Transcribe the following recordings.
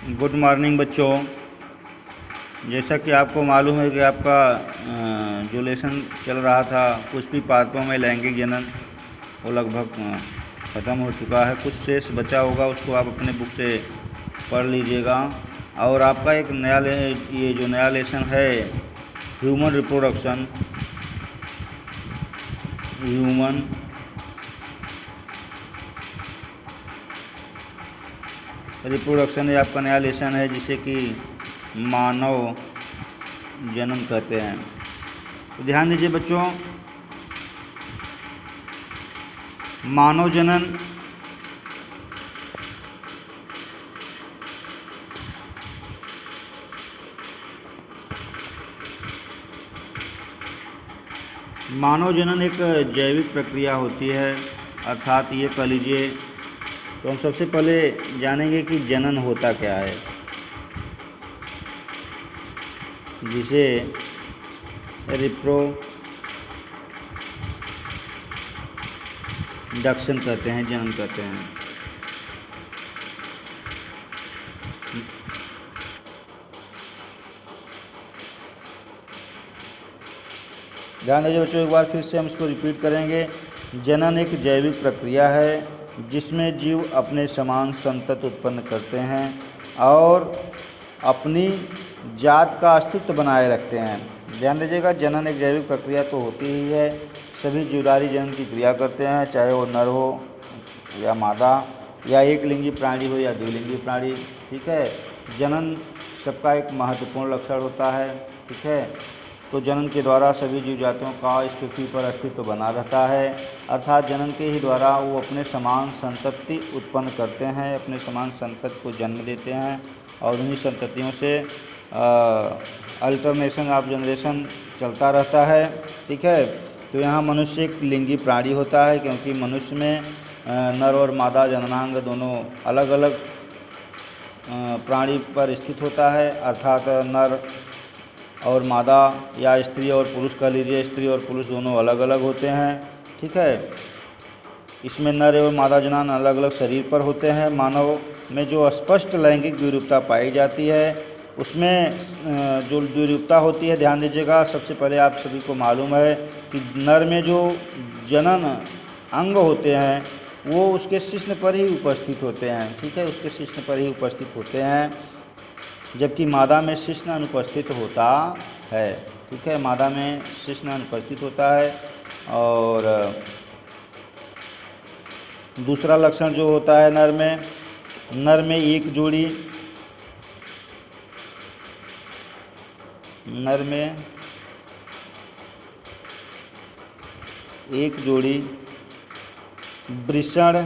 Good morning बच्चों। जैसा कि आपको मालूम है कि आपका जो लेसन चल रहा था कुछ भी पात्रों में लैंगिक जनन वो लगभग ख़त्म हो चुका है। कुछ शेष बचा होगा उसको आप अपने बुक से पढ़ लीजिएगा। और आपका एक नया ये जो नया लेसन है ह्यूमन रिप्रोडक्शन, ह्यूमन रिप्रोडक्शन ये आपका नया लेसन है जिसे कि मानव जन्म कहते हैं। तो ध्यान दीजिए बच्चों, मानव जनन एक जैविक प्रक्रिया होती है, अर्थात ये कह लीजिए। तो हम सबसे पहले जानेंगे कि जनन होता क्या है, जिसे रिप्रोडक्शन कहते हैं, जनन कहते हैं। ध्यान दीजिए बच्चों, एक बार फिर से हम इसको रिपीट करेंगे। जनन एक जैविक प्रक्रिया है जिसमें जीव अपने समान संतति उत्पन्न करते हैं और अपनी जात का अस्तित्व बनाए रखते हैं। ध्यान दीजिएगा, जनन एक जैविक प्रक्रिया तो होती ही है। सभी जीवधारी जनन की क्रिया करते हैं, चाहे वो नर हो या मादा, या एक लिंगी प्राणी हो या द्विलिंगी प्राणी। ठीक है, जनन सबका एक महत्वपूर्ण लक्षण होता है। ठीक है, तो जनन के द्वारा सभी जीव जातियों का इस पृथ्वी पर अस्तित्व बना रहता है, अर्थात जनन के ही द्वारा वो अपने समान संतति उत्पन्न करते हैं, अपने समान संतति को जन्म देते हैं और उन्हीं संततियों से अल्टरनेशन ऑफ जनरेशन चलता रहता है। ठीक है, तो यहाँ मनुष्य एक लिंगी प्राणी होता है क्योंकि मनुष्य में नर और मादा जननांग दोनों अलग अलग प्राणी पर स्थित होता है, अर्थात नर और मादा या स्त्री और पुरुष कह लीजिए, स्त्री और पुरुष दोनों अलग अलग होते हैं। ठीक है, इसमें नर और मादा जनान अलग अलग शरीर पर होते हैं। मानव में जो स्पष्ट लैंगिक द्विरूपता पाई जाती है उसमें जो द्विरूपता होती है, ध्यान दीजिएगा, सबसे पहले आप सभी को मालूम है कि नर में जो जनन अंग होते हैं वो उसके शिश्न पर ही उपस्थित होते हैं। ठीक है, उसके शिश्न पर ही उपस्थित होते हैं, जबकि मादा में शिश्न अनुपस्थित होता है। ठीक है, मादा में शिश्न अनुपस्थित होता है। और दूसरा लक्षण जो होता है नर में एक जोड़ी, नर में एक जोड़ी वृषण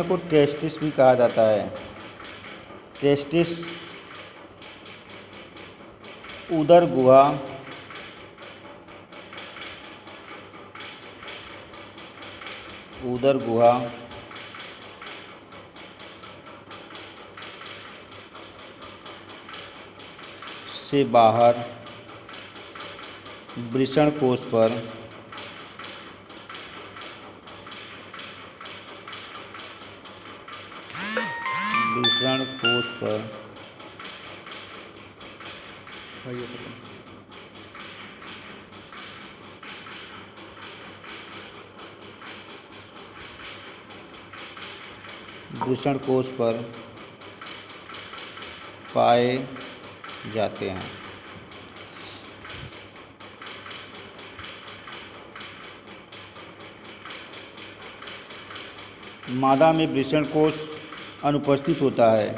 को टेस्टिस भी कहा जाता है। टेस्टिस उदर गुहा से बाहर वृषण कोश पर वृषण कोश पर पाए जाते हैं। मादा में वृषण कोश अनुपस्थित होता है।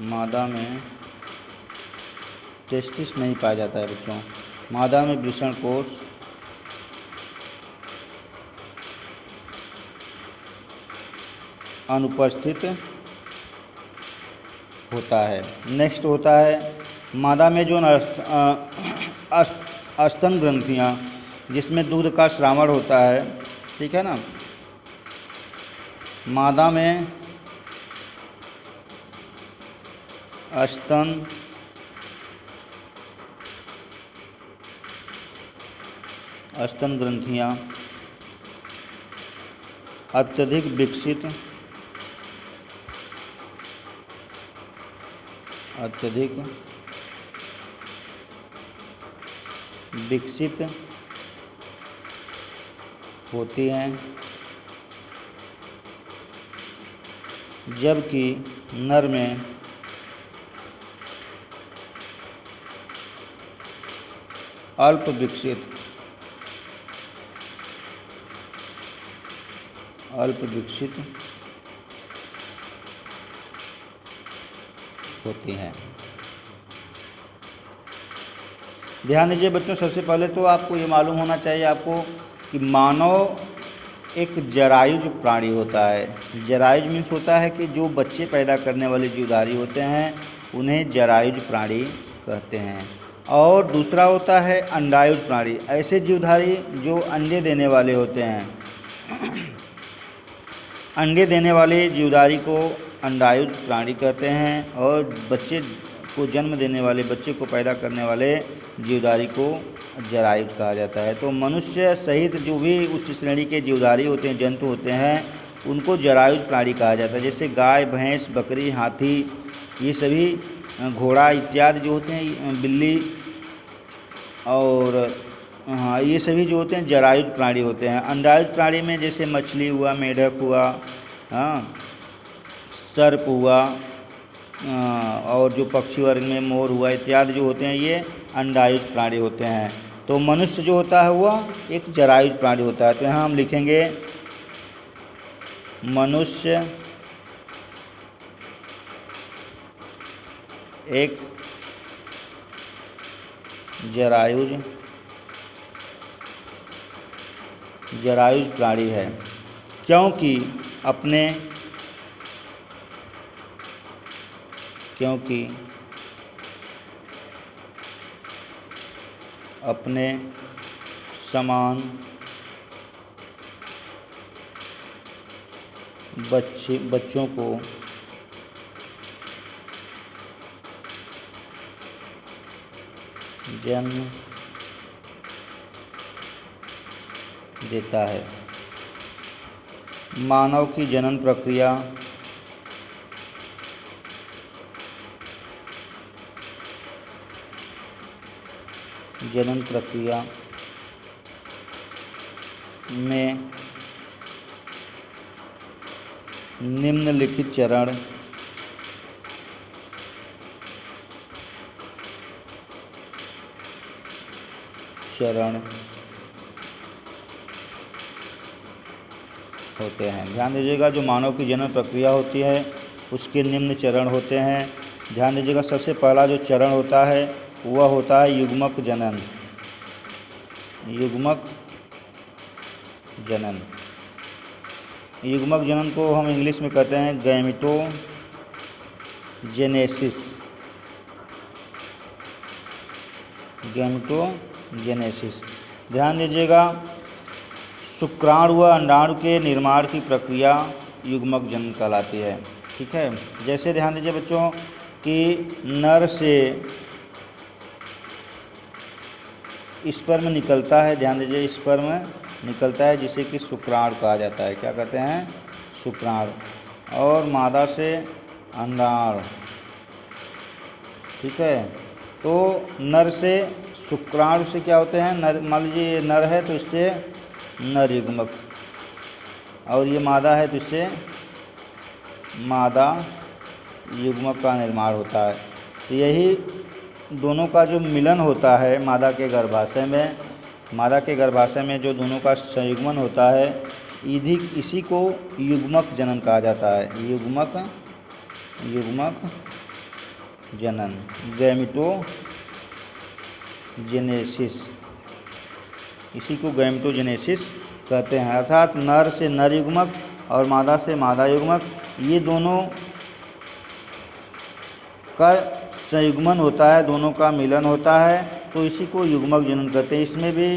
मादा में टेस्टिस नहीं पाया जाता है बच्चों। मादा में वृषण कोश अनुपस्थित होता है। नेक्स्ट होता है मादा में जो स्तन ग्रंथियाँ, जिसमें दूध का श्रावण होता है। ठीक है ना, मादा में स्तन ग्रंथियाँ अत्यधिक विकसित अत्यधिक विकसित होती हैं, जबकि नर में अल्प विकसित होती हैं। ध्यान दीजिए बच्चों, सबसे पहले तो आपको ये मालूम होना चाहिए आपको कि मानव एक जरायुज प्राणी होता है। जरायुज मीन्स होता है कि जो बच्चे पैदा करने वाले जीवधारी होते हैं उन्हें जरायुज प्राणी कहते हैं। और दूसरा होता है अंडायुज प्राणी, ऐसे जीवधारी जो अंडे देने वाले होते हैं। अंडे देने वाले जीवधारी को अंडायुज प्राणी कहते हैं, और बच्चे को जन्म देने वाले, बच्चे को पैदा करने वाले जीवधारी को जरायुज कहा जाता है। तो मनुष्य सहित जो भी उच्च श्रेणी के जीवधारी होते हैं, जंतु होते हैं, उनको जरायुज प्राणी कहा जाता है। जैसे गाय, भैंस, बकरी, हाथी, ये सभी, घोड़ा इत्यादि जो होते हैं, बिल्ली, और हाँ, ये सभी जो होते हैं जरायुज प्राणी होते हैं। अंडायुज प्राणी में जैसे मछली हुआ, मेढक हुआ, हाँ, सर्प हुआ, और जो पक्षी वर्ग में मोर हुआ इत्यादि जो होते हैं ये अंडायुज प्राणी होते हैं। तो मनुष्य जो होता है वह एक जरायुज प्राणी होता है। तो यहाँ हम लिखेंगे मनुष्य एक जरायुज प्राणी है, क्योंकि अपने समान बच्चों को जन्म देता है। मानव की जनन प्रक्रिया में निम्नलिखित चरण होते हैं। ध्यान दीजिएगा, जो मानव की जनन प्रक्रिया होती है उसके निम्न चरण होते हैं। ध्यान दीजिएगा, सबसे पहला जो चरण होता है वह होता है युग्मक जनन। युग्मक जनन को हम इंग्लिश में कहते हैं गैमेटोजेनेसिस। ध्यान दीजिएगा, शुक्राणु व अंडाणु के निर्माण की प्रक्रिया युग्मक जनन कहलाती है। ठीक है, जैसे ध्यान दीजिए बच्चों कि नर से स्पर्म निकलता है। ध्यान दीजिए, स्पर्म निकलता है जिसे कि शुक्राणु कहा जाता है। क्या कहते हैं? शुक्राणु। और मादा से अंडाणु। ठीक है, तो नर से शुक्राणु से क्या होते हैं? नर, मान लीजिए ये नर है तो इससे नर युग्मक, और ये मादा है तो इससे मादा युग्मक का निर्माण होता है। तो यही दोनों का जो मिलन होता है मादा के गर्भाशय में जो दोनों का संयुग्मन होता है, इसी को युग्मक जनन कहा जाता है। युग्मक जनन, गैमेटोजेनेसिस, इसी को गैमेटोजेनेसिस कहते हैं। अर्थात नर से नर युग्मक और मादा से मादा युग्मक, ये दोनों का संयुग्मन होता है, दोनों का मिलन होता है, तो इसी को युग्मक जनन कहते हैं। इसमें भी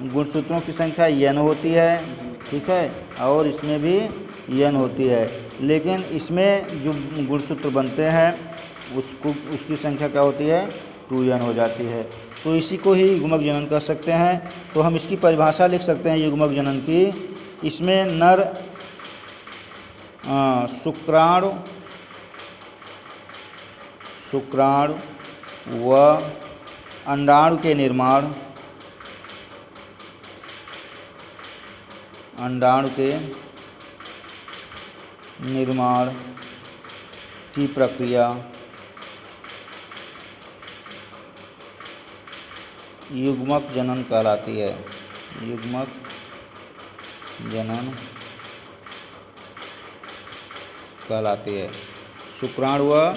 गुणसूत्रों की संख्या n होती है। ठीक है, और इसमें भी n होती है, लेकिन इसमें जो गुणसूत्र बनते हैं उसकी संख्या क्या होती है? 2n हो जाती है। तो इसी को ही युग्मक जनन कह सकते हैं। तो हम इसकी परिभाषा लिख सकते हैं युग्मक जनन की। इसमें नर शुक्राणु व अंडाणु के निर्माण की प्रक्रिया युग्मक जनन कहलाती है। युग्मक जनन कहलाती है। शुक्राणु व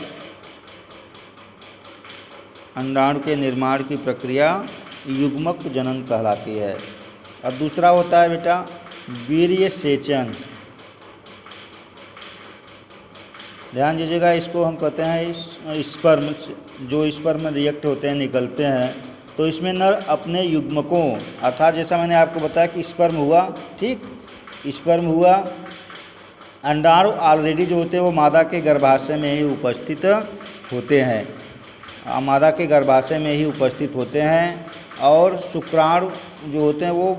अंडाणु के निर्माण की प्रक्रिया युग्मक जनन कहलाती है। अब दूसरा होता है बेटा वीर्य सेचन। ध्यान दीजिएगा, इसको हम कहते हैं स्पर्म, जो स्पर्म में रिएक्ट होते हैं, निकलते हैं, तो इसमें नर अपने युग्मकों, अर्थात जैसा मैंने आपको बताया कि स्पर्म हुआ, ठीक, स्पर्म हुआ, अंडाणु ऑलरेडी जो होते हैं वो मादा के गर्भाशय में ही उपस्थित होते हैं, मादा के गर्भाशय में ही उपस्थित होते हैं, और शुक्राणु जो होते हैं वो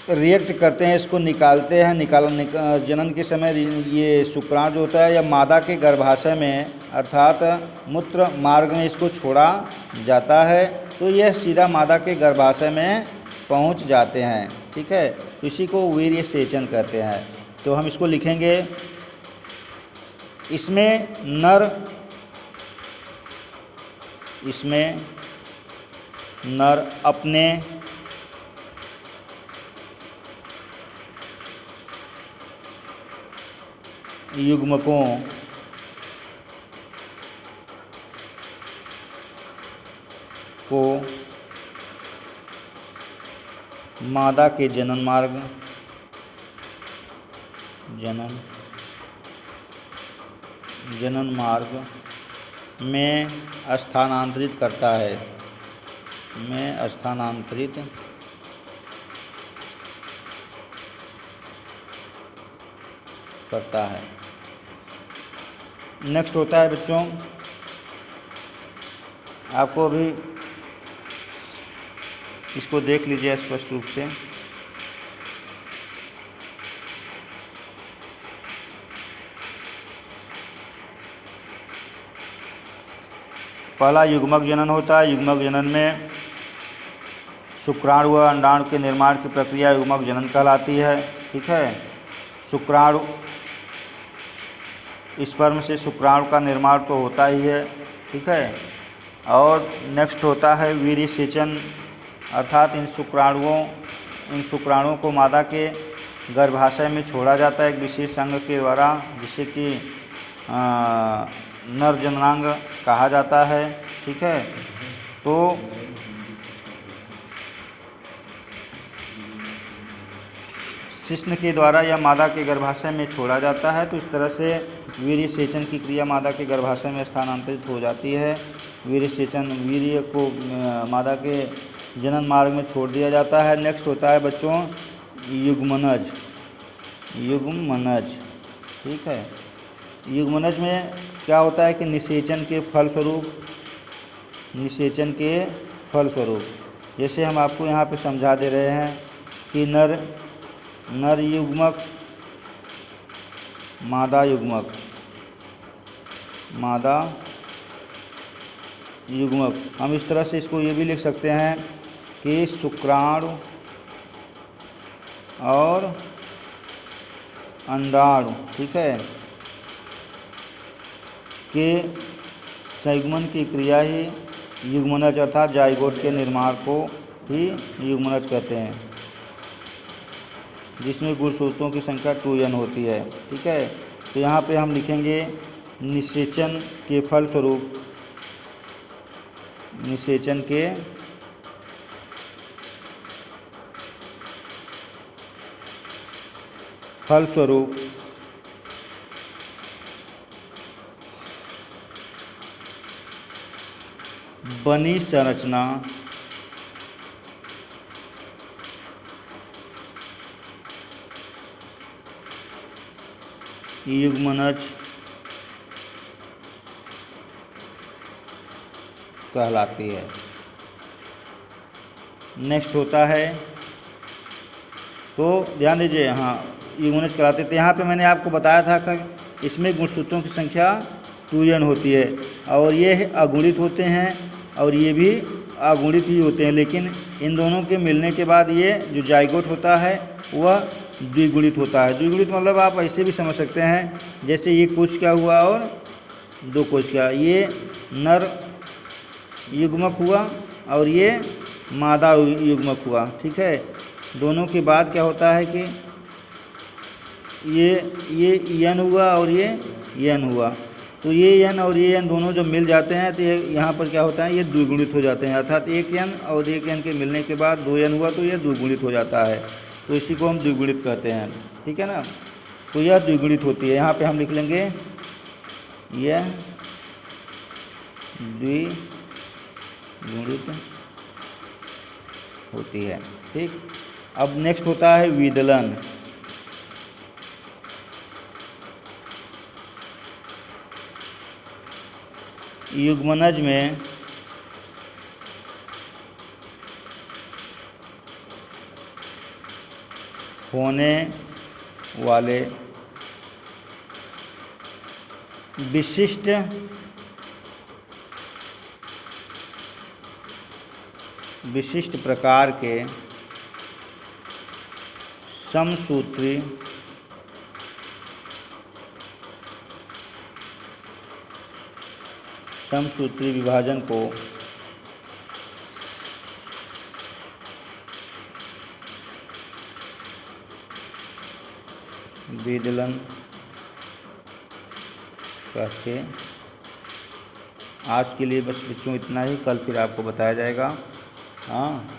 रिएक्ट करते हैं, इसको निकालते हैं। जनन के समय ये शुक्राणु जो होता है या मादा के गर्भाशय में अर्थात मूत्र मार्ग में इसको छोड़ा जाता है, तो यह सीधा मादा के गर्भाशय में पहुंच जाते हैं। ठीक है, तो इसी को वीर्य सेचन कहते हैं। तो हम इसको लिखेंगे, इसमें नर अपने युग्मकों को मादा के जनन मार्ग में स्थानांतरित करता है, नेक्स्ट होता है बच्चों, आपको अभी इसको देख लीजिए स्पष्ट रूप से। पहला युग्मक जनन होता है। युग्मक जनन में शुक्राणु व अंडाणु के निर्माण की प्रक्रिया युग्मक जनन कहलाती है। ठीक है, शुक्राणु, स्पर्म से शुक्राणु का निर्माण तो होता ही है। ठीक है, और नेक्स्ट होता है वीर्य सेचन, अर्थात इन शुक्राणुओं को मादा के गर्भाशय में छोड़ा जाता है एक विशेष अंग के द्वारा, जिसे कि नर जननांग कहा जाता है। ठीक है, तो शिश्न के द्वारा या मादा के गर्भाशय में छोड़ा जाता है। तो इस तरह से वीर्य सेचन की क्रिया मादा के गर्भाशय में स्थानांतरित हो जाती है। वीर्य सेचन, वीर्य को मादा के जनन मार्ग में छोड़ दिया जाता है। नेक्स्ट होता है बच्चों युग्मनज। ठीक है, युग्मनज में क्या होता है कि निषेचन के फलस्वरूप जैसे हम आपको यहाँ पे समझा दे रहे हैं कि नर युग्मक, मादा युग्मक, हम इस तरह से इसको ये भी लिख सकते हैं कि शुक्राणु और अंडाणु, ठीक है, के संयुग्मन की क्रिया ही युग्मनज अर्थात जाइगोट के निर्माण को ही युग्मनज कहते हैं, जिसमें गुणसूत्रों की संख्या 2n होती है। ठीक है, तो यहाँ पे हम लिखेंगे निषेचन के फलस्वरूप बनी संरचना युग्मनज कहलाती है। नेक्स्ट होता है, तो ध्यान दीजिए, हाँ युग्मनज कहलाते थे। यहाँ पे मैंने आपको बताया था इसमें गुणसूत्रों की संख्या 2n होती है, और ये अगुणित होते हैं और ये भी अगुणित ही होते हैं, लेकिन इन दोनों के मिलने के बाद ये जो जाइगोट होता है वह द्विगुणित होता है। द्विगुणित मतलब आप ऐसे भी समझ सकते हैं, जैसे ये कोशिका हुआ और 2 कोशिका, ये नर युग्मक हुआ और ये मादा युग्मक हुआ, ठीक है। दोनों के बाद क्या होता है कि ये यन हुआ और ये यन हुआ, तो ये यन और ये यन दोनों जब मिल जाते हैं तो ये यहाँ पर क्या होता है, ये द्विगुणित हो जाते हैं, अर्थात एक यन और एक यन के मिलने के बाद 2 यन हुआ तो ये द्विगुणित हो जाता है, तो इसी को हम द्विगुणित कहते हैं, ठीक है ना। तो यह द्विगुणित होती है, यहाँ पे हम लिख लेंगे यह द्विगुणित होती है, ठीक। अब नेक्स्ट होता है विदलन। युग्मनज में होने वाले विशिष्ट प्रकार के समसूत्री विभाजन को विदलन कहते। आज के लिए बस बच्चों इतना ही, कल फिर आपको बताया जाएगा। हाँ।